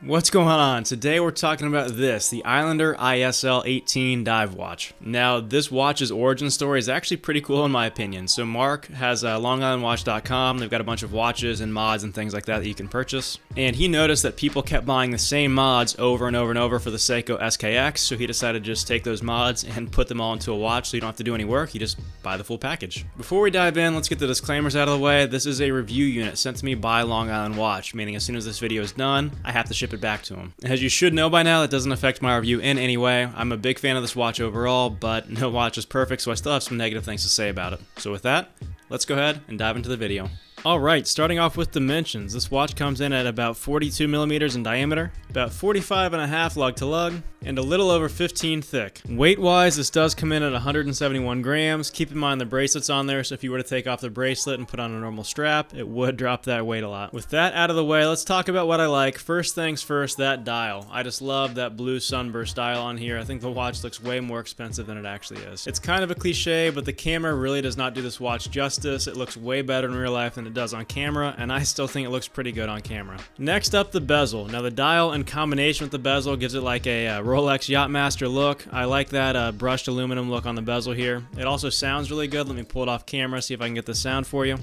What's going on? Today we're talking about this, the Islander ISL 18 dive watch. Now, this watch's origin story is actually pretty cool in my opinion. So Mark has longislandwatch.com. They've got a bunch of watches and mods and things like that you can purchase. And he noticed that people kept buying the same mods over and over and over for the Seiko SKX, so he decided to just take those mods and put them all into a watch so you don't have to do any work, you just buy the full package. Before we dive in, let's get the disclaimers out of the way. This is a review unit sent to me by Long Island Watch, meaning as soon as this video is done, I have to ship it back to him. As you should know by now, that doesn't affect my review in any way. I'm a big fan of this watch overall, but no watch is perfect, so I still have some negative things to say about it. So with that, let's go ahead and dive into the video. Alright, starting off with dimensions, this watch comes in at about 42 millimeters in diameter, about 45.5 lug to lug, and a little over 15 thick. Weight-wise, this does come in at 171 grams. Keep in mind the bracelet's on there, so if you were to take off the bracelet and put on a normal strap, it would drop that weight a lot. With that out of the way, let's talk about what I like. First things first, that dial. I just love that blue sunburst dial on here. I think the watch looks way more expensive than it actually is. It's kind of a cliche, but the camera really does not do this watch justice. It looks way better in real life than it does on camera, and I still think it looks pretty good on camera. Next up, the bezel. Now the dial in combination with the bezel gives it like a Rolex Yachtmaster look. I like that brushed aluminum look on the bezel here. It also sounds really good. Let me pull it off camera, see if I can get the sound for you.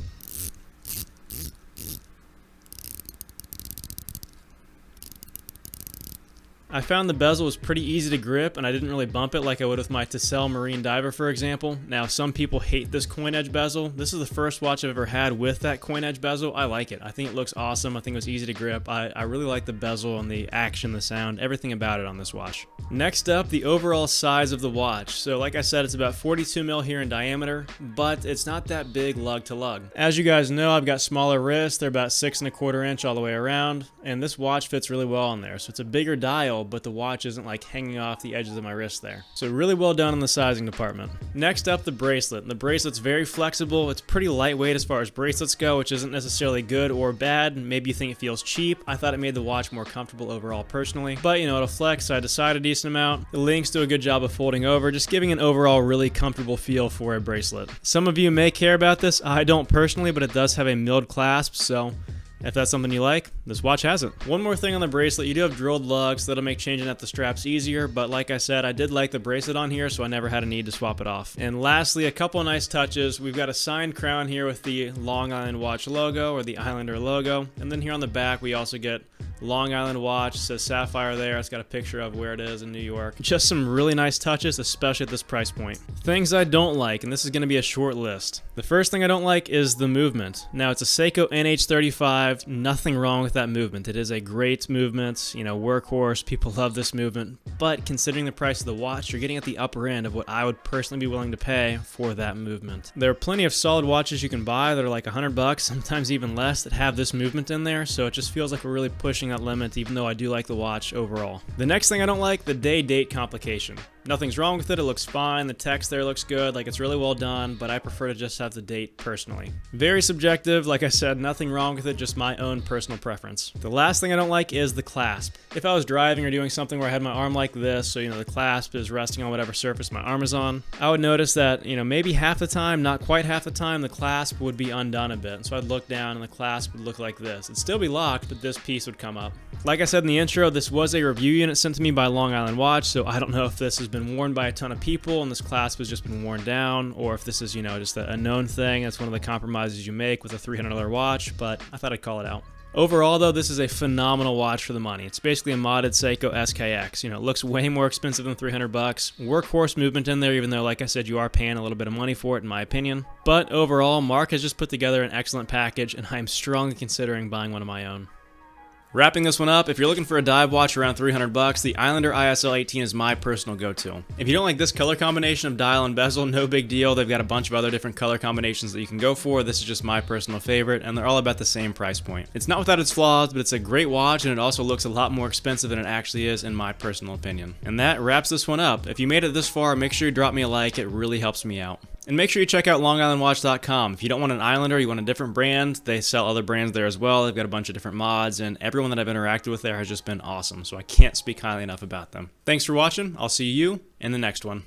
I found the bezel was pretty easy to grip, and I didn't really bump it like I would with my Tissel Marine Diver, for example. Now, some people hate this coin edge bezel. This is the first watch I've ever had with that coin edge bezel. I like it. I think it looks awesome. I think it was easy to grip. I really like the bezel and the action, the sound, everything about it on this watch. Next up, the overall size of the watch. So like I said, it's about 42 mil here in diameter, but it's not that big lug to lug. As you guys know, I've got smaller wrists. They're about 6¼ inch all the way around, and this watch fits really well on there. So it's a bigger dial, but the watch isn't like hanging off the edges of my wrist there. So really well done in the sizing department. Next up, the bracelet. The bracelet's very flexible. It's pretty lightweight as far as bracelets go, which isn't necessarily good or bad. Maybe you think it feels cheap. I thought it made the watch more comfortable overall personally, but you know, it'll flex, so I decided a decent amount. The links do a good job of folding over, just giving an overall really comfortable feel for a bracelet. Some of you may care about this. I don't personally, but it does have a milled clasp, so if that's something you like, this watch has it. One more thing on the bracelet, you do have drilled lugs, so that'll make changing out the straps easier, but like I said, I did like the bracelet on here, so I never had a need to swap it off. And lastly, a couple nice touches. We've got a signed crown here with the Long Island Watch logo, or the Islander logo, and then here on the back, we also get Long Island Watch. It says Sapphire there. It's got a picture of where it is in New York. Just some really nice touches, especially at this price point. Things I don't like, and this is going to be a short list. The first thing I don't like is the movement. Now, it's a Seiko NH35. Nothing wrong with that movement. It is a great movement, you know, workhorse. People love this movement. But considering the price of the watch, you're getting at the upper end of what I would personally be willing to pay for that movement. There are plenty of solid watches you can buy that are like $100, sometimes even less, that have this movement in there, so it just feels like we're really pushing that limit, even though I do like the watch overall. The next thing I don't like, the day-date complication. Nothing's wrong with it, it looks fine, the text there looks good, like it's really well done, but I prefer to just have the date personally. Very subjective, like I said, nothing wrong with it, just my own personal preference. The last thing I don't like is the clasp. If I was driving or doing something where I had my arm like this, so you know the clasp is resting on whatever surface my arm is on, I would notice that, you know, maybe half the time, not quite half the time, the clasp would be undone a bit. So I'd look down and the clasp would look like this. It'd still be locked, but this piece would come up. Like I said in the intro, this was a review unit sent to me by Long Island Watch, so I don't know if this has been worn by a ton of people and this clasp has just been worn down, or if this is, you know, just a known thing. That's one of the compromises you make with a $300 watch, but I thought I'd call it out. Overall, though, this is a phenomenal watch for the money. It's basically a modded Seiko SKX. You know, it looks way more expensive than $300. Workhorse movement in there, even though, like I said, you are paying a little bit of money for it, in my opinion. But overall, Mark has just put together an excellent package, and I am strongly considering buying one of my own. Wrapping this one up, if you're looking for a dive watch around $300, the Islander ISL 18 is my personal go-to. If you don't like this color combination of dial and bezel, no big deal. They've got a bunch of other different color combinations that you can go for. This is just my personal favorite, and they're all about the same price point. It's not without its flaws, but it's a great watch, and it also looks a lot more expensive than it actually is, in my personal opinion. And that wraps this one up. If you made it this far, make sure you drop me a like. It really helps me out. And make sure you check out longislandwatch.com. If you don't want an Islander, you want a different brand, they sell other brands there as well. They've got a bunch of different mods, and everyone that I've interacted with there has just been awesome, so I can't speak highly enough about them. Thanks for watching. I'll see you in the next one.